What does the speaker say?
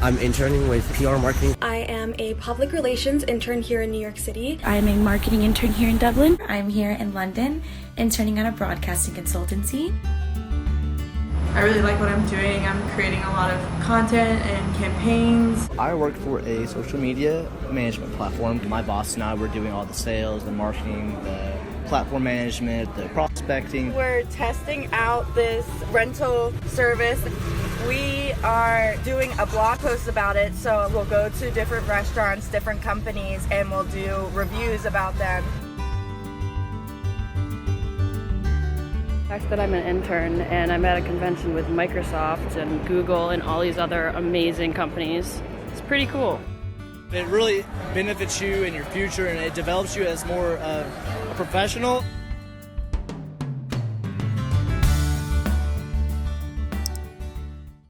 I'm interning with PR marketing. I am a public relations intern here in New York City. I'm a marketing intern here in Dublin. I'm here in London, interning on a broadcasting consultancy. I really like what I'm doing. I'm creating a lot of content and campaigns. I work for a social media management platform. My boss and I were doing all the sales, the marketing, the platform management, the prospecting. We're testing out this rental service. We are doing a blog post about it, so we'll go to different restaurants, different companies, and we'll do reviews about them. The fact that I'm an intern and I'm at a convention with Microsoft and Google and all these other amazing companies, it's pretty cool. It really benefits you in your future and it develops you as more of a professional.